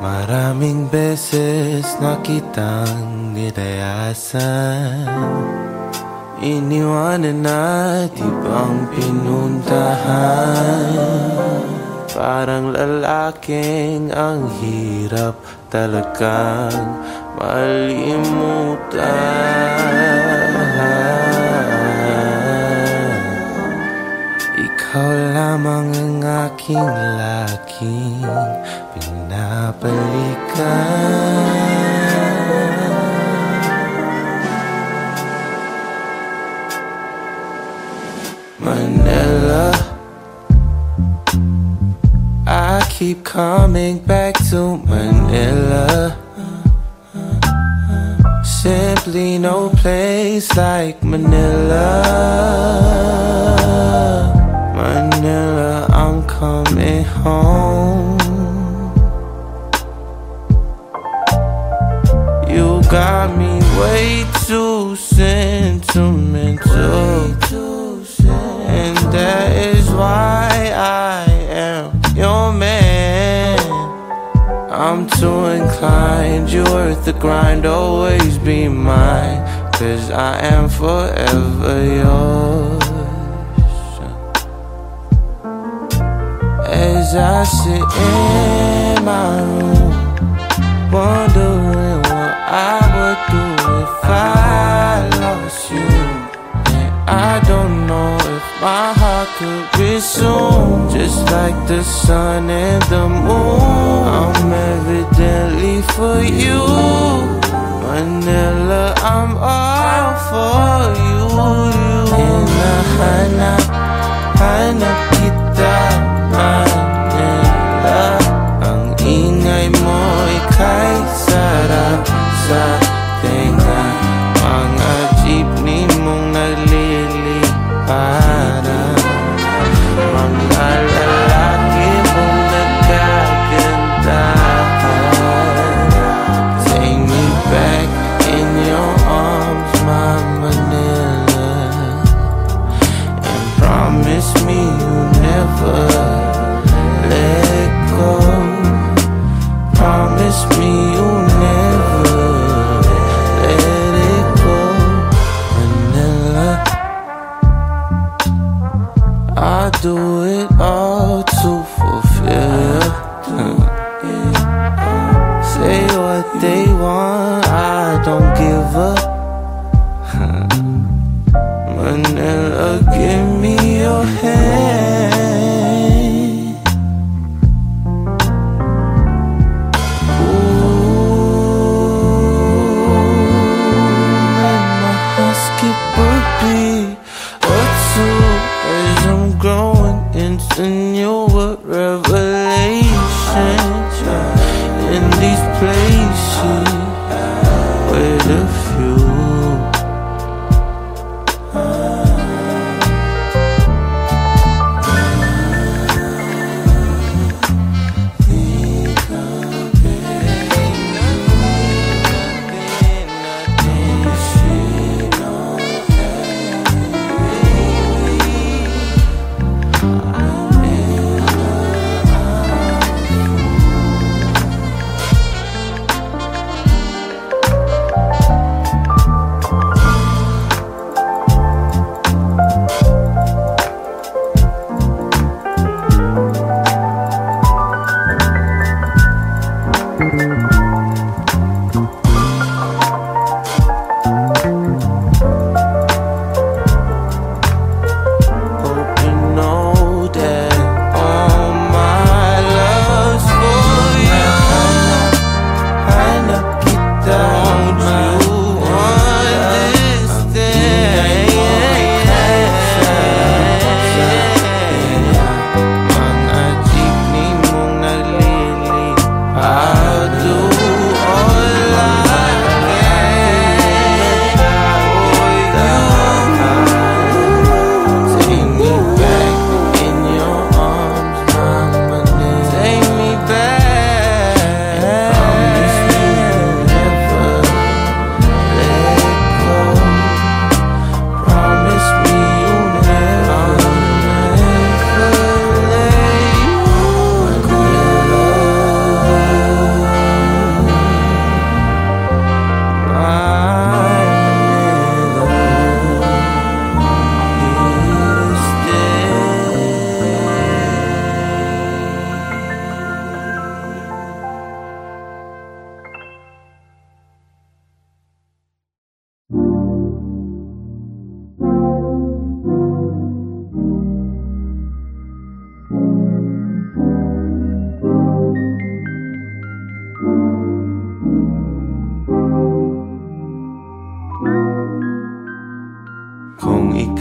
Maraming beses na kitang nilayasan, iniwanan at ibang pinuntahan. Parang lalaking ang hirap talagang malimutan. Ikaw lamang ang aking laging pinapalikan. Manila, I keep coming back to Manila. Simply no place like Manila. Manila, I'm coming home. You got me way too sentimental, and that is why I am your man. I'm too inclined, you're worth the grind, always be mine, 'cause I am forever yours. As I sit in my room, wondering what I would do if I lost you. And I don't know if my heart could resume. Just like the sun and the moon, I'm evidently for you. Manila, I'm all for you. Hinahanap kita, Manila. Ang ingay mo ika'y sarap sa tenga. Mga jeepney mong naglilipara, mga lalaki mong nagkagandahan. Take me back in your arms, my Manila, and promise me you'll never let go. Promise me you'll never let it go. Manila, I do it all to fulfill you. Say what they want, I don't give up. Manila, give me your hand. Growing into newer revelations in these places where the few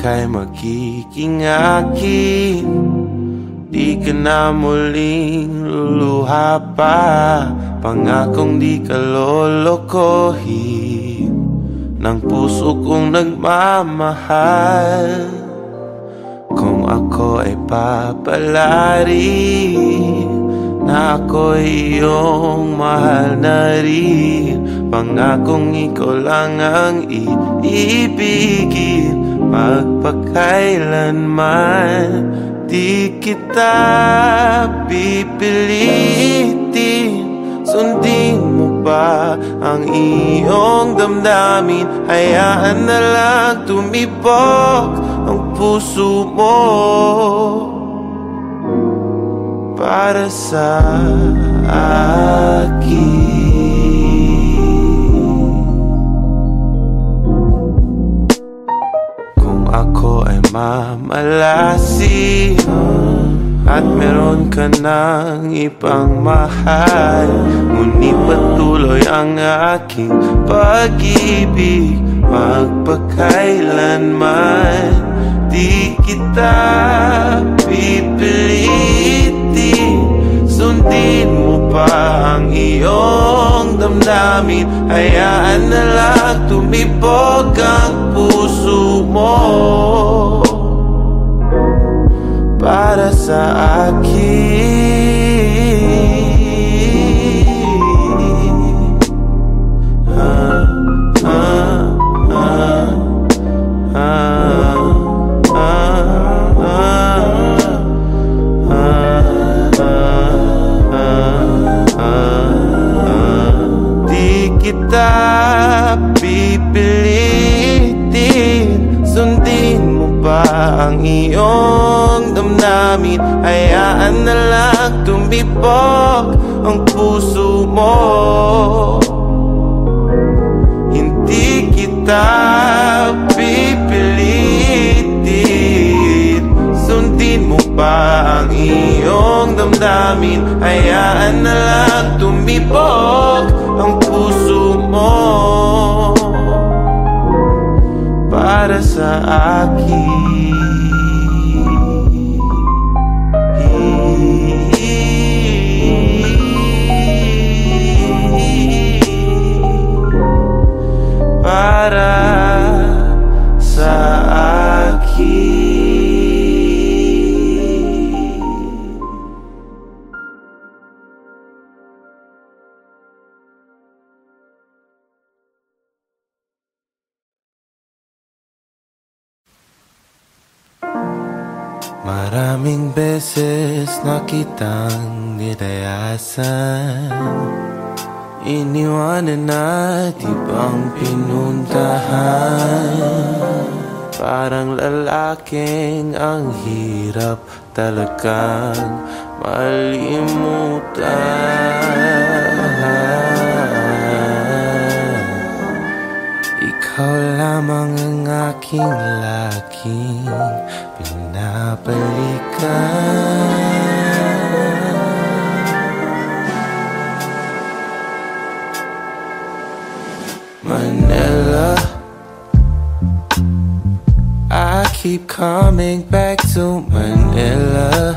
ika'y magiging akin. Di ka na muling luluha pa, pangakong di ka lolokohin ng puso kong nagmamahal. Kung ako ay papalari na ako'y iyong mahal na rin, pangakong ikaw lang ang iibigin magpakailanman. Di kita pipilitin, sundin mo ba ang iyong damdamin? Hayaan na lang tumibok ang puso mo para sa akin. Kung ako ay mamalasin at meron ka ng ibang mahal, ngunit patuloy ang aking pag-ibig magpakailanman. Di kita pipilitin, sundin mo pa ang iyong damdamin. Hayaan na lang tumibok ang puso mo para sa akin. Di kita pipilitin, sundin mo ba ang iyong damdamin? Hayaan na lang tumibok ang puso mo. Hindi kita pipilitin, sundin mo ba ang iyong damdamin? Hayaan na lang tumibok ang puso mo para sa akin. Para sa akin. Maraming beses na kitang nilayasan, iniwanan at ibang pinuntahan. Parang lalaking ang hirap talagang malimutan. Ikaw lamang ang aking laging pinabalikan. Manila, I keep coming back to Manila.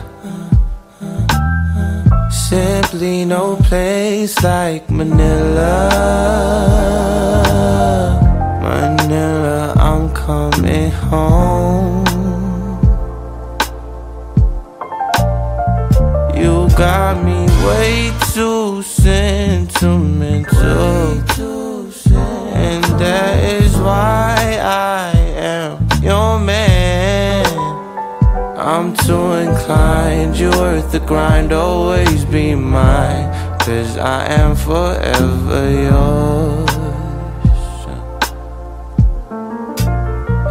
Simply no place like Manila. Manila, I'm coming home. You got me way too sentimental, and that is why I am your man. I'm too inclined, you're worth the grind, always be mine, 'cause I am forever yours.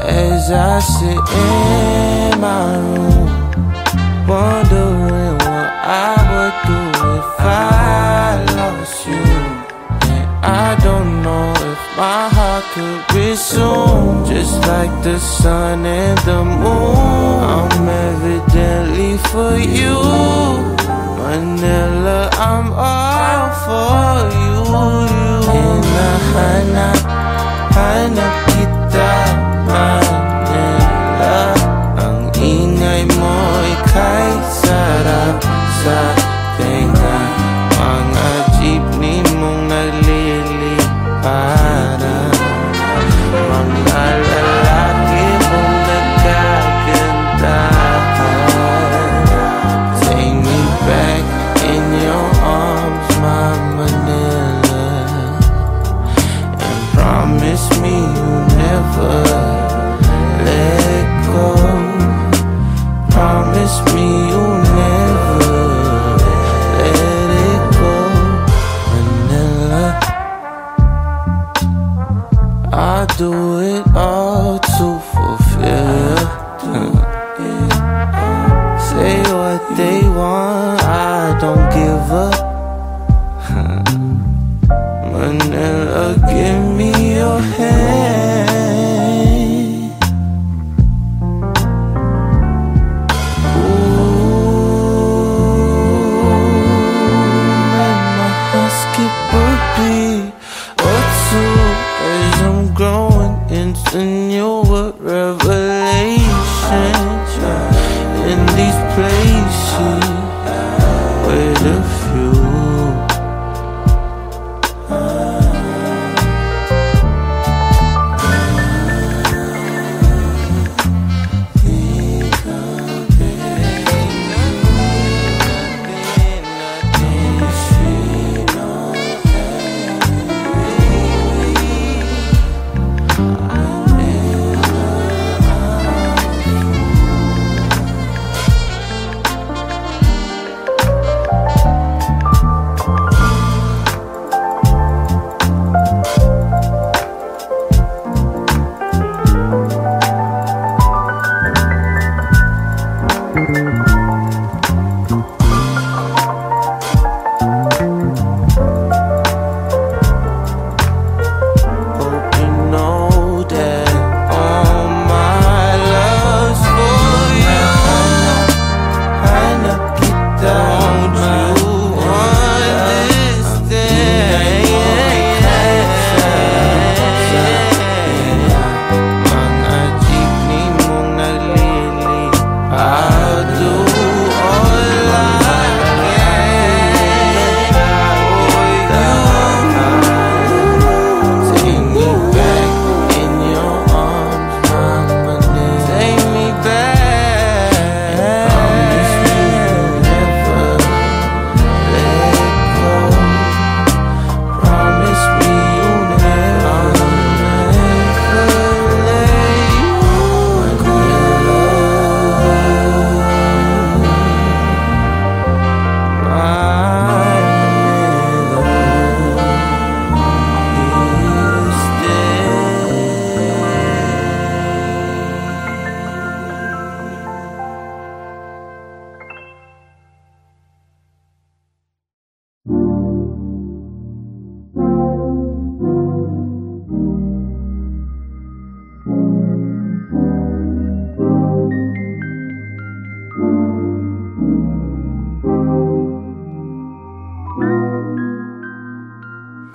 As I sit in my room, wondering what I would do if I lost you. And I don't know if my heart could resume, just like the sun and the moon. I'm evidently for you, Manila, I'm all for you. Hinahanap kita, Manila. do it all to fulfill Say what they want, I don't give up Manila, give me your hand Ooh, make my heart skip a beat or two As I'm growing into newer revelations In these places with a few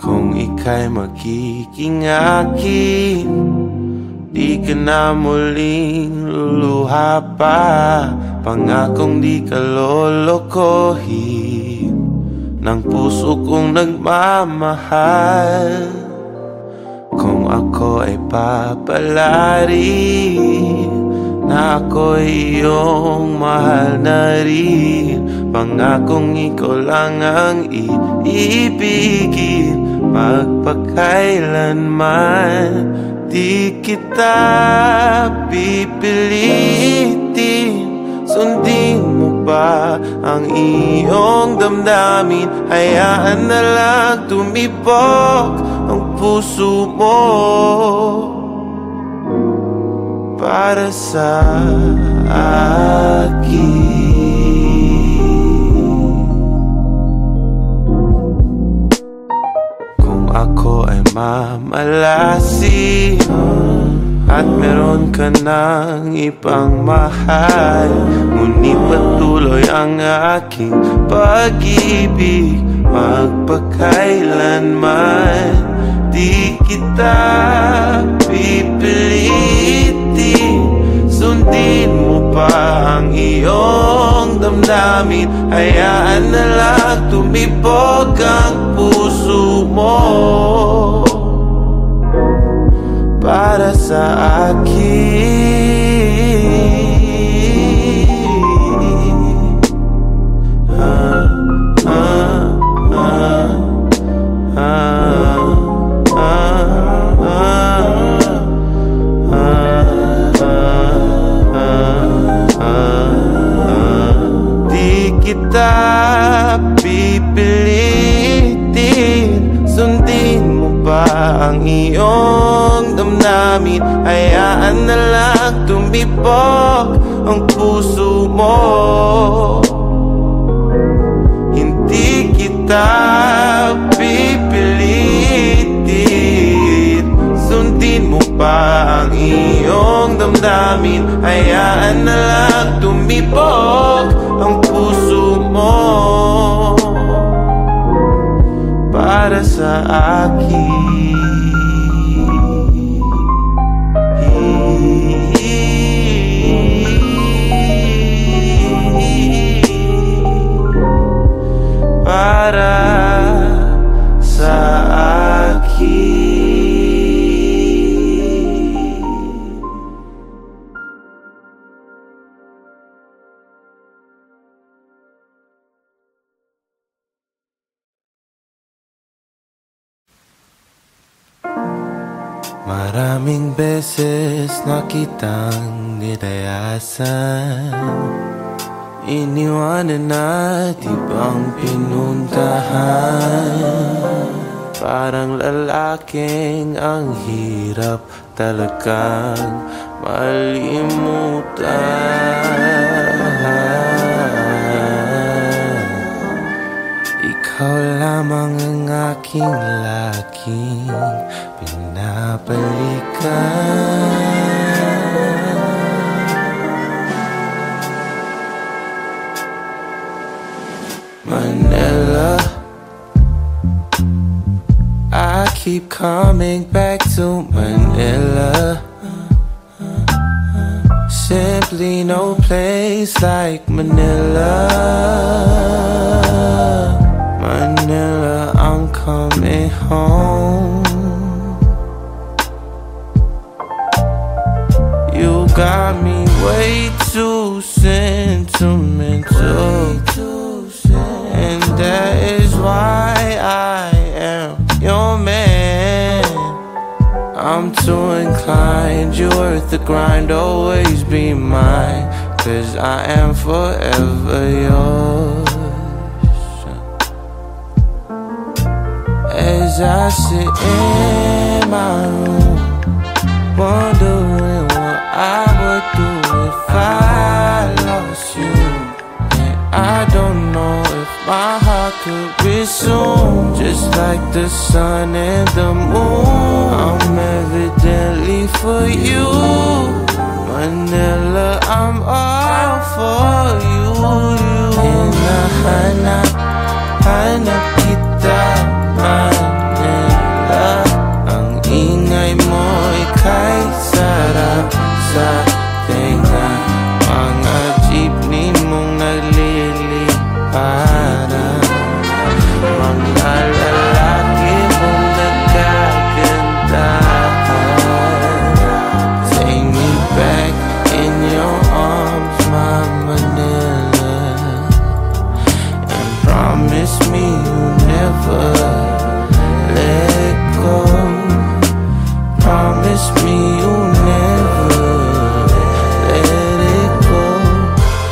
Kung ika'y magiging akin Di ka na muling luluha pa Pangakong di ka lolokohin Ng puso kong nagmamahal Kung ako ay papalarin Na ako'y iyong mahal na rin Pangakong ikaw lang ang iibigin Magpakailanman Di kita pipilitin Sundin mo ba ang iyong damdamin Hayaan na lang tumibok ang puso mo Para sa akin Ako ay mamalasin At meron ka ng ibang mahal Ngunit patuloy ang aking pag-ibig Magpakailanman Di kita pipilitin Sundin mo pa ang iyong damdamin Hayaan na lang tumibok ang puso mo Para sa akin Di kita pipilitin Sundin mo ba ang iyong damdamin? Hayaan na lang tumibok ang puso mo. Hindi kita pipilitin, sundin mo pa ang iyong damdamin. Hayaan na lang tumibok ang puso mo para sa akin. Para sa akin. Maraming beses na kitang nilayasan, iniwanan at ibang pinuntahan. Parang lalaking ang hirap talagang malimutan. Ikaw lamang ang aking laging pinabalikan. Manila, I keep coming back to Manila. Simply no place like Manila. Manila, I'm coming home. You got me way too sentimental, and that is why I am your man. I'm too inclined, you're worth the grind, always be mine, 'cause I am forever yours. As I sit in my room, wondering what I would do if I lost you. And I don't know if my heart could resume, just like the sun and the moon. I'm evidently for you, Manila, I'm all for you. Hinahanap kita, Manila. Ang ingay mo ika'y sarap sa tenga. Mga jeepney mong nagliliparan, mga lalaki mong nagkagandahan. Take me back in your arms, my Manila, and promise me you'll never let go. Promise me you'll never let it go.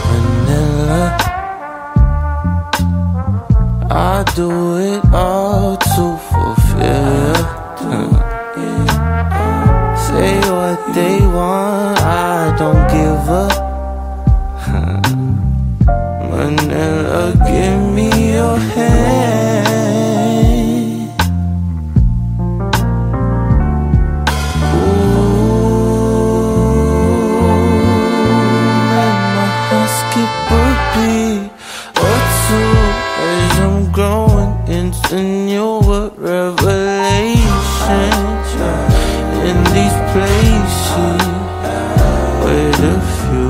Manila, I do it all to fulfill you. Say what they want, I don't give up. Manila, give me your hand. Into new revelations in these places where the few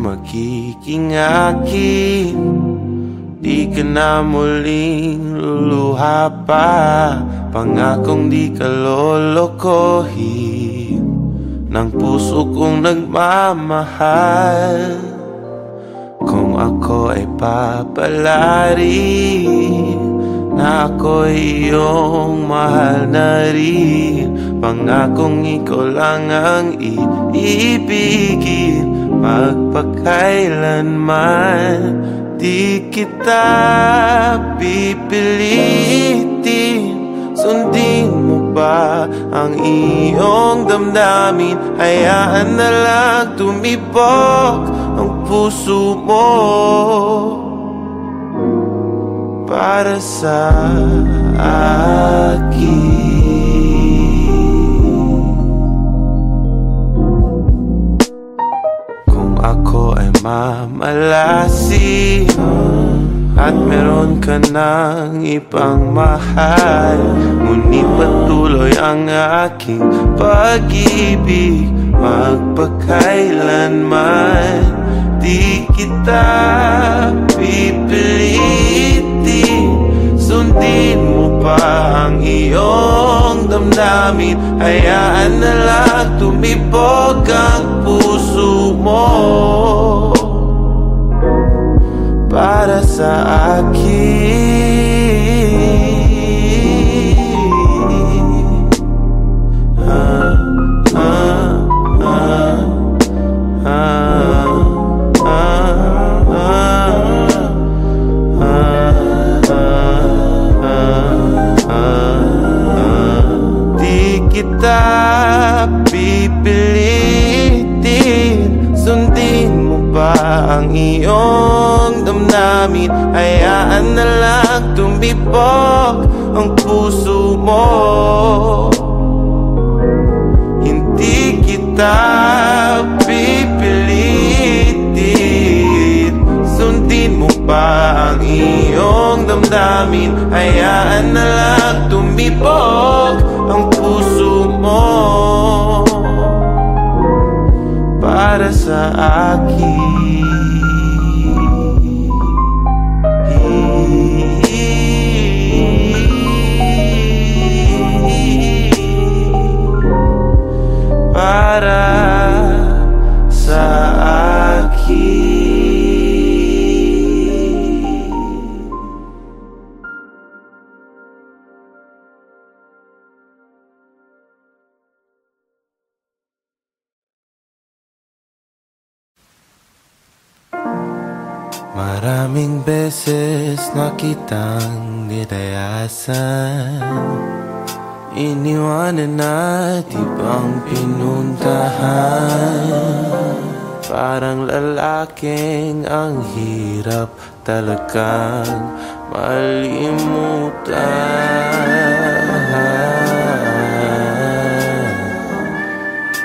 magiging akin. Di ka na muling luluha pa, pangakong di ka lolokohin ng puso kong nagmamahal. Kung ako ay papalari na ako'y iyong mahal na rin, pangakong ikaw lang ang iibigin magpakailanman. Di kita pipilitin, sundin mo ba ang iyong damdamin? Hayaan na lang tumibok ang puso mo para sa akin. Kung ako ay mamalasi at meron ka ng ibang mahal, ngunit patuloy ang aking pag-ibig magpakailanman. Di kita pipilitin, sundin mo pa ang iyong damdamin. Hayaan na lang tumibok ang puso mo para sa akin. Di kita pipilitin, sundin mo ba ang iyong damdamin? Hayaan na lang tumibok ang puso mo. Hindi kita pipilitin, sundin mo ba ang iyong damdamin? Hayaan na lang tumibok ang puso mo para sa akin. Para sa akin. Maraming beses na kitang nilayasan, iniwanan at ibang pinuntahan. Parang lalaking ang hirap talagang malimutan.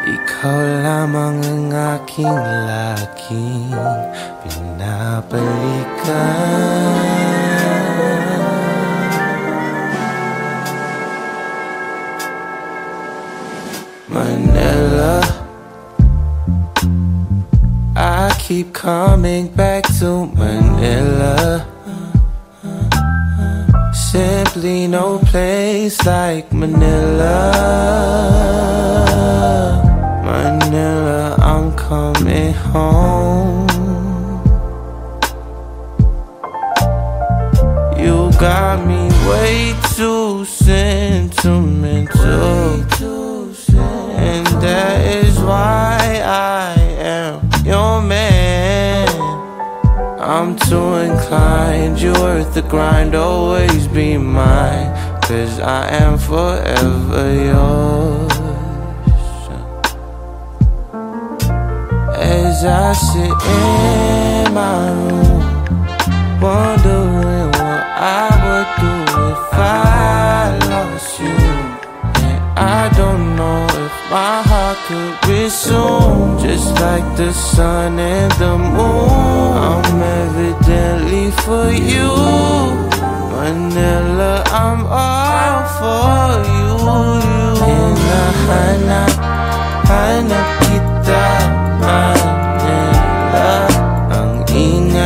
Ikaw lamang ang aking laging pinapalikan. Manila, I keep coming back to Manila. Simply no place like Manila. Manila, I'm coming home. You got me way too sentimental, and that is why I am your man. I'm too inclined, you're worth the grind, always be mine, 'cause I am forever yours. As I sit in my room, wondering what I would do if I lost you. And I don't know if my heart could resume, just like the sun and the moon. I'm evidently for you, Manila, I'm all for you. Hinahanap kita, Manila.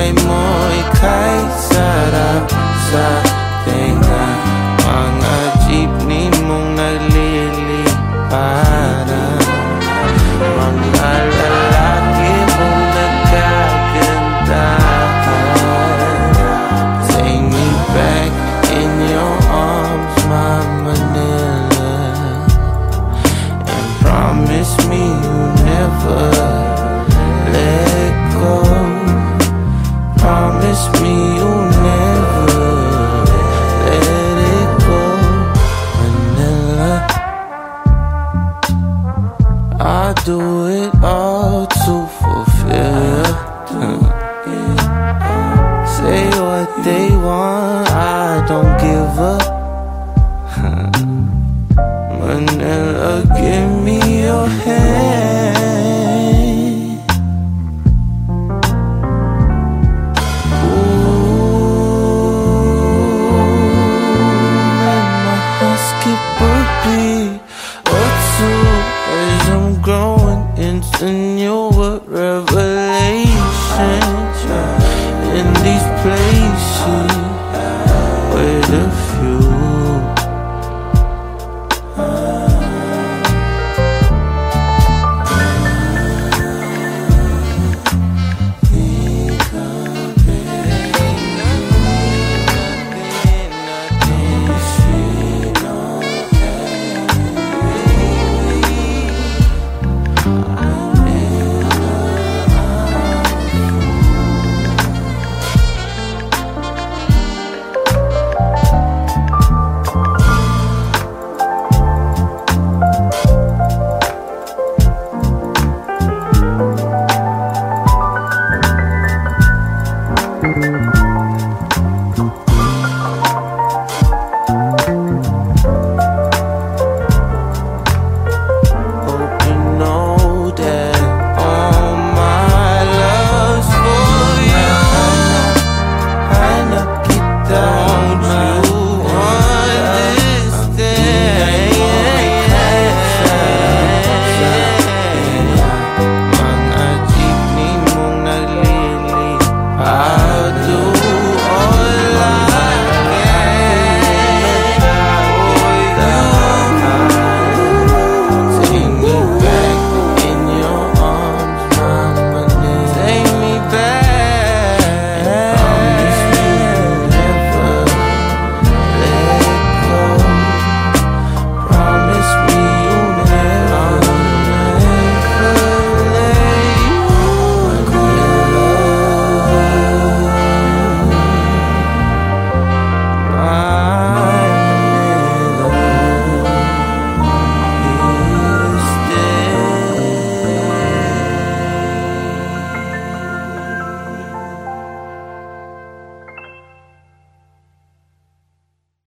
ay mo ika'y sarap sa tenga. Mga jeepney mong nagliliparan, mga lalaki mong nagkagandahan. Take me back in your arms, my Manila, and promise me you'll never let go. Promise me you'll never let it go, Manila. I do it all to fulfill you. Say what they want